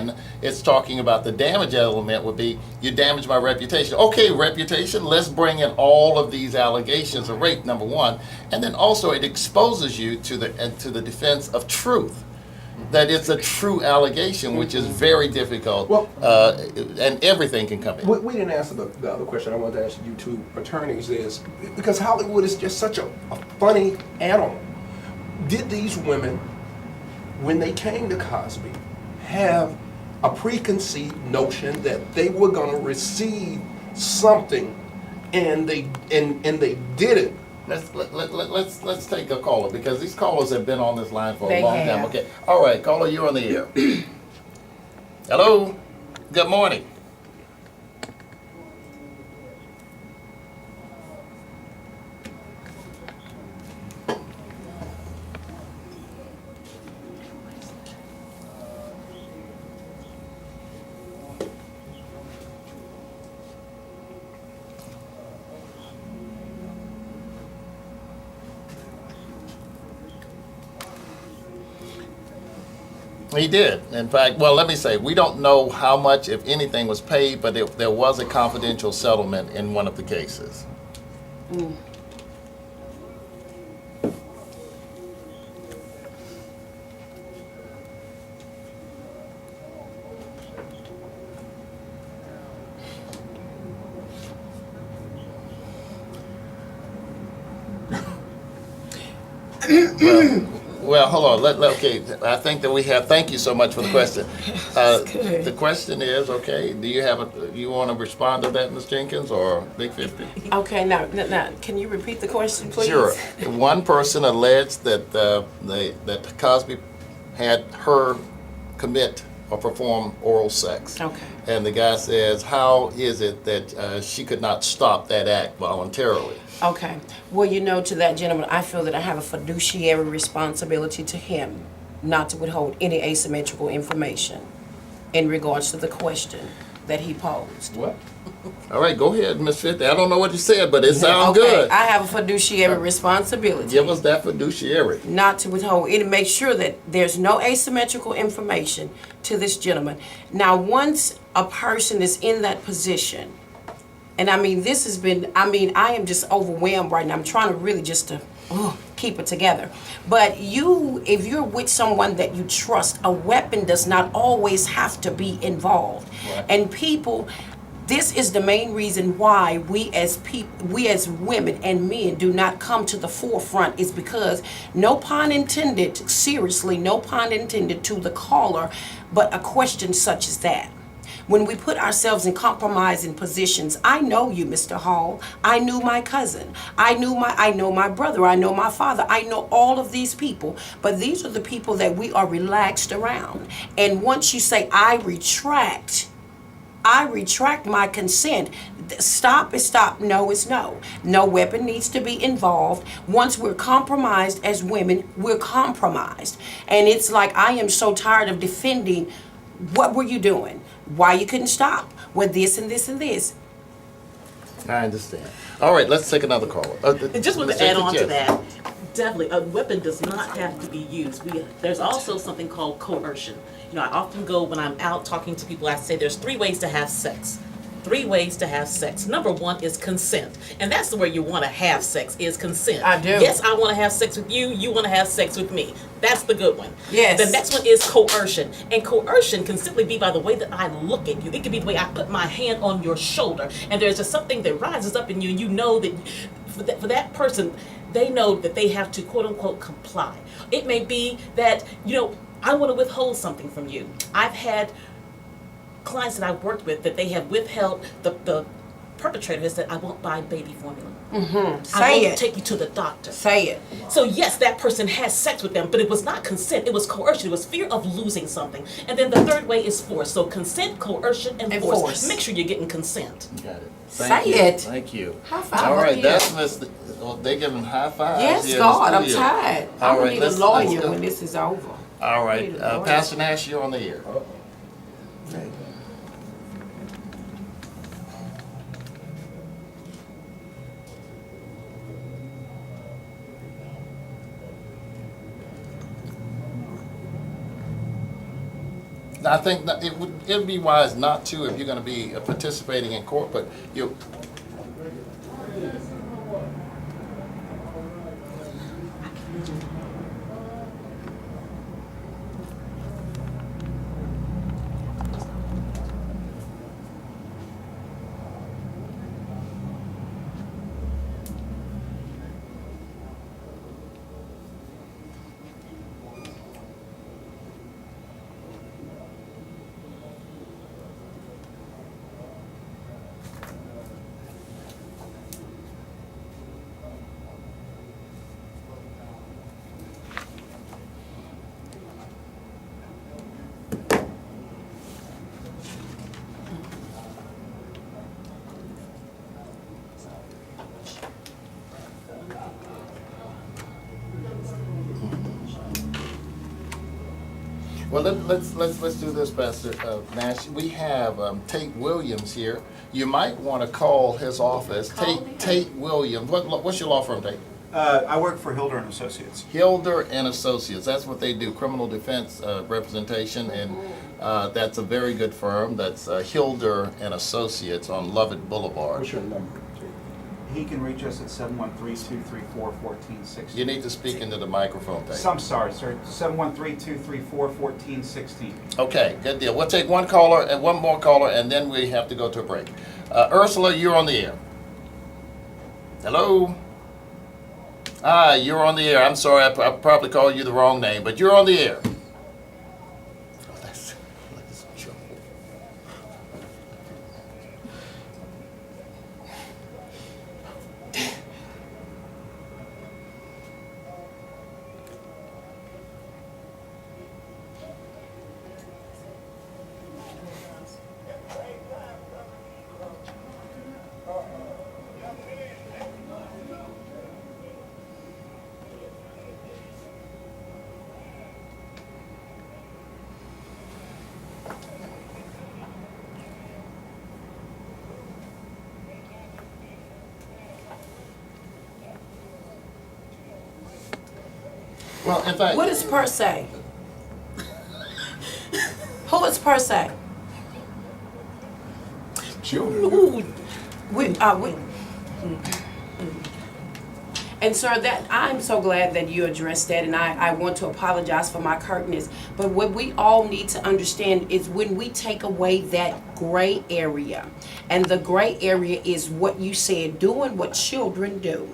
then it's talking about the damage element would be you damage my reputation. Okay, reputation, let's bring in all of these allegations of rape, number one. And then also it exposes you to the defense of truth. That it's a true allegation, which is very difficult, Well, and everything can come in. we didn't answer the other question I wanted to ask you two attorneys is, because Hollywood is just such a funny animal. Did these women, when they came to Cosby, have a preconceived notion that they were going to receive something, and they did it? Let's take a caller, because these callers have been on this line for a They long have. time. Okay, all right, caller, you're on the air. Hello, good morning. He did. In fact, well, let me say, we don't know how much, if anything, was paid, but there was a confidential settlement in one of the cases. Well, hold on. Okay, I think that we have. Thank you so much for the question. good. The question is, okay, do you have you want to respond to that, Ms. Jenkins, or Big 50? Okay, now, can you repeat the question, please? Sure. One person alleged that that Cosby had her commit or perform oral sex. Okay. And the guy says, how is it that she could not stop that act voluntarily? Okay. Well, to that gentleman, I feel that I have a fiduciary responsibility to him not to withhold any asymmetrical information in regards to the question that he posed. What? All right, go ahead, Ms. 50. I don't know what you said, but it sounds Okay, good. I have a fiduciary responsibility Give us that fiduciary. not to withhold any, make sure that there's no asymmetrical information to this gentleman. Now, once a person is in that position, and I mean, this has been, I am just overwhelmed right now. I'm trying to really just to keep it together. But if you're with someone that you trust, a weapon does not always have to be involved. Right. And people, this is the main reason why we as women and men do not come to the forefront, is because, no pun intended, seriously, no pun intended to the caller, but a question such as that. When we put ourselves in compromising positions, I know you, Mr. Hall. I knew my cousin. I know my brother. I know my father. I know all of these people. But these are the people that we are relaxed around. And once you say, I retract my consent. Stop is stop, no is no. No weapon needs to be involved. Once we're compromised as women, we're compromised. And it's like, I am so tired of defending, what were you doing? Why you couldn't stop? With this and this and this. I understand. All right, let's take another caller. And just want Ms. to add Jenkins, on to yes. that, definitely, a weapon does not have to be used. There's also something called coercion. I often go, when I'm out talking to people, I say there's 3 ways to have sex. 3 ways to have sex. Number 1 is consent. And that's the way you want to have sex, is consent. I do. Yes, I want to have sex with you. You want to have sex with me. That's the good one. Yes. The next one is coercion. And coercion can simply be by the way that I look at you. It can be the way I put my hand on your shoulder. And there's just something that rises up in you. You know that for that person, they know that they have to, quote unquote, comply. It may be that, I want to withhold something from you. I've had clients that I've worked with that they have withheld, the perpetrator has said, I won't buy baby formula. I Say won't it. take you to the doctor. Say it. So yes, that person has sex with them, but it was not consent. It was coercion. It was fear of losing something. And then the third way is force. So consent, coercion, and force. Make sure you're getting consent. You got it. Say Thank you. it. Thank you. High five All right, up that's here. Miss. Well, they giving high fives. Yes, here in God, the I'm studio. tired. All I'm right, gonna need a let's lawyer go. when this is over. All right, Need a lawyer. Pastor Nash, you're on the air. I think that it would be wise not to if you're going to be participating in court, but you. Well, let's do this, Pastor Nash. We have Tate Williams here. You might want to call his office. Tate Williams. What's your law firm, Tate? I work for Hilder and Associates. Hilder and Associates. That's what they do, criminal defense representation, and that's a very good firm. That's Hilder and Associates on Lovett Boulevard. What's your number? He can reach us at 713-234-1416. You need to speak into the microphone, Tate. I'm sorry, sir. 713-234-1416. Okay, good deal. We'll take one caller and one more caller, and then we have to go to a break. Ursula, you're on the air. Hello? Hi, you're on the air. I'm sorry, I probably called you the wrong name, but you're on the air. Oh, that's trouble. Well, in fact, What is per se? Who is per se? Ooh, We. And sir, that I'm so glad that you addressed that, and I want to apologize for my curtness. But what we all need to understand is when we take away that gray area, and the gray area is what you said, doing what children do.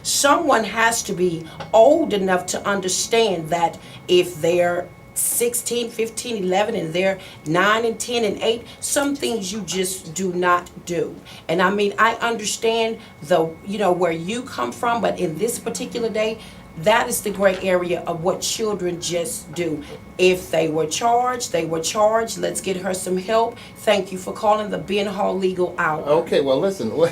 Someone has to be old enough to understand that if they're 16, 15, 11, and they're 9 and 10 and 8, some things you just do not do. And I mean, I understand where you come from, but in this particular day, that is the gray area of what children just do. If they were charged, they were charged. Let's get her some help. Thank you for calling the Ben Hall Legal Hour. okay, well, listen. I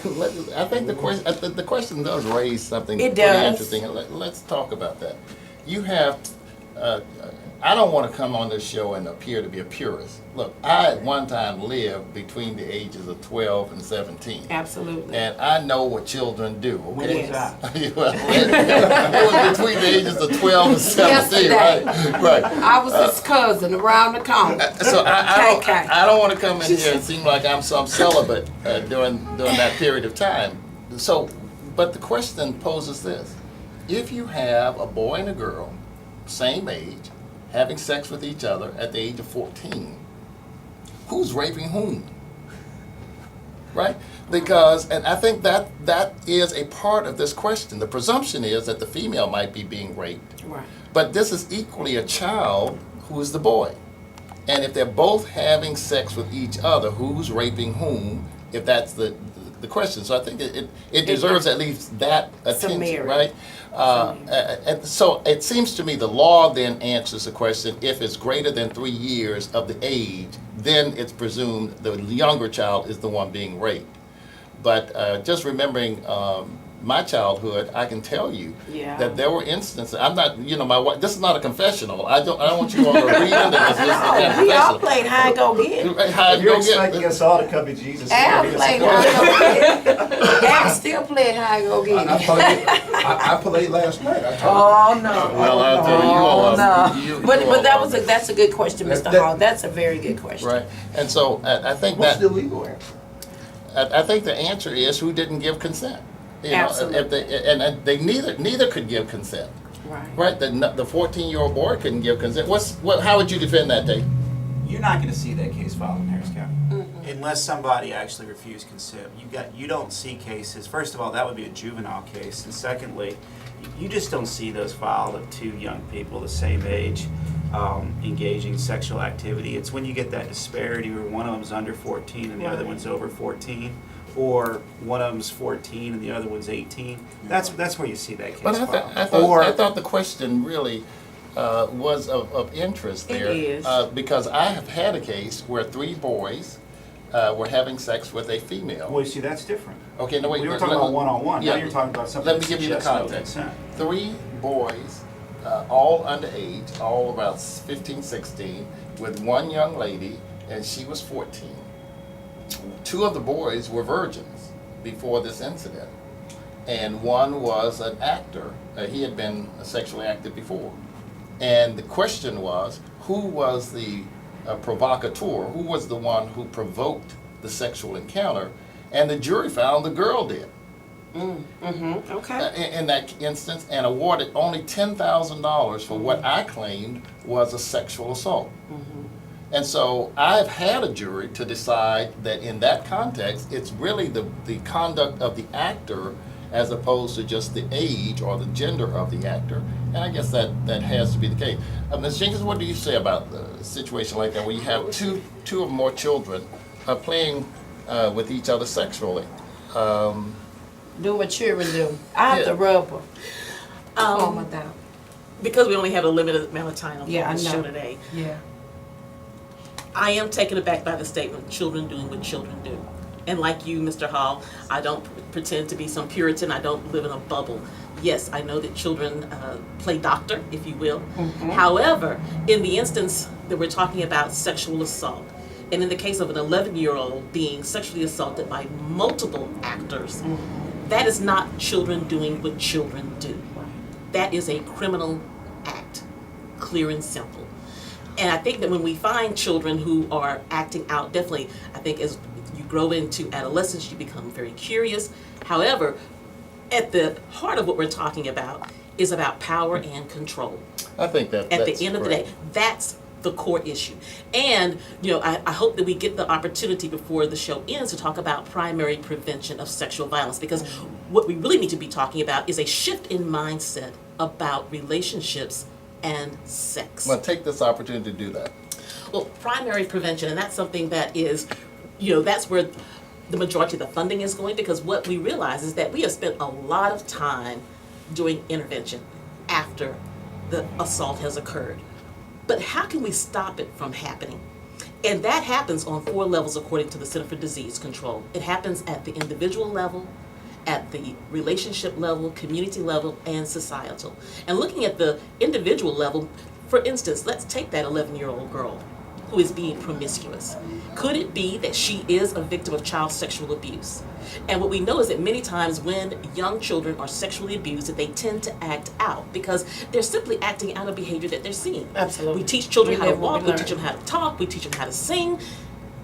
think the question does raise something It pretty does. interesting. Let's talk about that. You have. I don't want to come on this show and appear to be a purist. Look, I at one time lived between the ages of 12 and 17. Absolutely. And I know what children do, When okay? was that? Well, it was between the ages of 12 and 17, Yesterday. right? I was his cousin around the corner. So KK. I don't want to come in here and seem like I'm some celibate during that period of time. So, but the question poses this: if you have a boy and a girl, same age, having sex with each other at the age of 14, who's raping whom? Right? Because, and I think that is a part of this question. The presumption is that the female might be being raped, Right. but this is equally a child who is the boy. And if they're both having sex with each other, who's raping whom, if that's the question. So I think it deserves at least that attention, merit. right? And so it seems to me the law then answers the question: if it's greater than 3 years of the age, then it's presumed the younger child is the one being raped. But just remembering my childhood, I can tell you Yeah. that there were instances. I'm not, my wife. This is not a confessional. I don't want you all to read into this. This is not a We all confessional. played hide go get it. How You're you expecting get? us all to come to Jesus. Al Give us a played call. hide go get it. Al still played hide go get I it. played, I played last night. I told Oh no. Well, I'll tell you all. no. you But all that are- was that's a good question, Mr. That- Hall. That's a very good question. right. And so I think What's that the legal answer? I think the answer is who didn't give consent. Absolutely. If they, and they neither could give consent. Right. Right. The 14-year-old boy couldn't give consent. How would you defend that, Dave? You're not going to see that case filed in Harris County unless somebody actually refused consent. You don't see cases. First of all, that would be a juvenile case, and secondly, you just don't see those filed of two young people the same age engaging in sexual activity. It's when you get that disparity where one of them's under 14 and the other one's over 14, or one of them's 14 and the other one's 18. That's where you see that case But filed. I thought the question really was of interest there. It is. Because I have had a case where 3 boys were having sex with a female. Well, you see, that's different. Okay, no, wait. We were let- talking let- about one-on-one. Now yeah. you're talking about something Let me that give you the suggests no context. consent. 3 boys, all underage, all about 15, 16, with one young lady, and she was 14. 2 of the boys were virgins before this incident, and one was an actor. He had been sexually active before. And the question was, who was the provocateur? Who was the one who provoked the sexual encounter? And the jury found the girl did. Okay. In that instance, and awarded only $10,000 for what I claimed was a sexual assault. And so I've had a jury to decide that in that context, it's really the conduct of the actor as opposed to just the age or the gender of the actor. And I guess that has to be the case. Ms. Jenkins, what do you say about the situation like that where you have two or more children playing with each other sexually? Do what children do. I have Yeah. to rub her. Calm her down. Because we only have a limited amount of time on Yeah, I the know. show today, Yeah. I am taken aback by the statement, children doing what children do. And like you, Mr. Hall, I don't pretend to be some Puritan. I don't live in a bubble. Yes, I know that children play doctor, if you will. However, in the instance that we're talking about sexual assault, and in the case of an 11-year-old being sexually assaulted by multiple actors, that is not children doing what children do. That is a criminal act, clear and simple. And I think that when we find children who are acting out, definitely, I think as you grow into adolescence, you become very curious. However, at the heart of what we're talking about is about power and control. I think that At that's the end of the correct. day, that's the core issue. And, I hope that we get the opportunity before the show ends to talk about primary prevention of sexual violence, because what we really need to be talking about is a shift in mindset about relationships and sex. Well, take this opportunity to do that. Well, primary prevention, and that's something that is, that's where the majority of the funding is going, because what we realize is that we have spent a lot of time doing intervention after the assault has occurred. But how can we stop it from happening? And that happens on 4 levels according to the Center for Disease Control. It happens at the individual level, at the relationship level, community level, and societal. And looking at the individual level, for instance, let's take that 11-year-old girl who is being promiscuous. Could it be that she is a victim of child sexual abuse? And what we know is that many times when young children are sexually abused, that they tend to act out because they're simply acting out a behavior that they're seeing. Absolutely. We teach children We how to live what walk, we we teach learn. them how to talk, we teach them how to sing.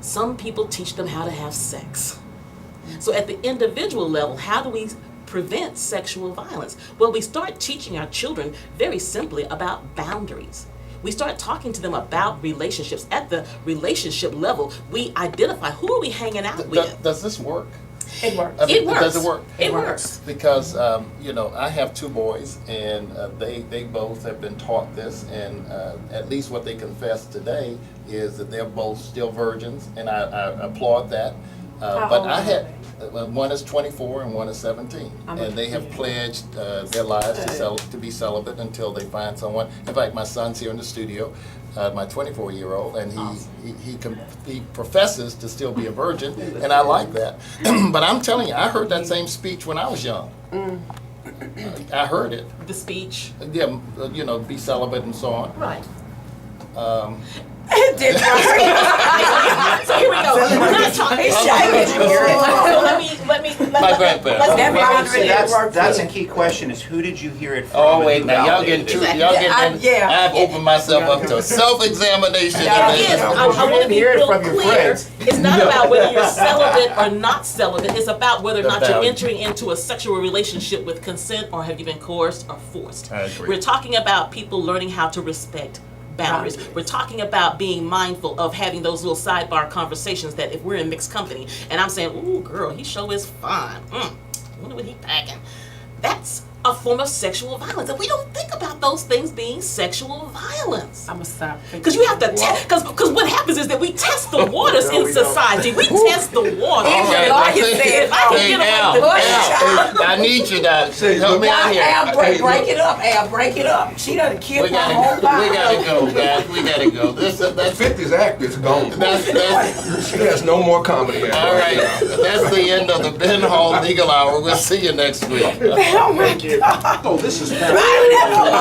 Some people teach them how to have sex. So at the individual level, how do we prevent sexual violence? Well, we start teaching our children very simply about boundaries. We start talking to them about relationships. At the relationship level, we identify who are we hanging out with. Does this work? It works. I mean, It works. Does it work? It works. Because I have 2 boys, and they both have been taught this, and at least what they confess today is that they're both still virgins, and I applaud that. How But old I are had one is 24 and one is 17, and they have pledged their lives to be celibate until they find someone. In fact, my son's here in the studio, my 24-year-old, and he professes to still be a virgin, and I like that. But I'm telling you, I heard that same speech when I was young. I heard it. The speech. Yeah, you know, be celibate and so on. Right. Did right. So here we go. We're not talking. It's shaming. So let me. My grandparents. let's- That boundary didn't work That's for a me. key question, is who did you hear it from? Oh and wait, who now y'all validated getting it? too, y'all Yeah, getting. I've opened myself up to self-examination. Yeah, Again, yeah. I want to be Hear it real from your clear. friends. It's not about whether you're celibate or not celibate. It's about whether or The not you're value. entering into a sexual relationship with consent, or have you been coerced or forced. I agree. We're talking about people learning how to respect boundaries. We're talking about being mindful of having those little sidebar conversations that if we're in mixed company and I'm saying, ooh, girl, he sure is fine. Wonder what he packing. That's a form of sexual violence. And we don't think about those things being sexual violence. I'm gonna stop. Because you have to test, because what happens is that we test the waters No, in we don't. society. We test the waters. All Even right, lawyer well, said, if I can hey, get away Al, with it. Al, I need you to help me out here. Al, Hey, break it up, Al, break it up. She done killed We my whole gotta vibe. go, guys. We gotta go. That's 50's act is gone. that's She has no more comedy act. all right. That's the end of the Ben Hall Legal Hour. We'll see you next week. Oh my God. Oh, this is I don't even know.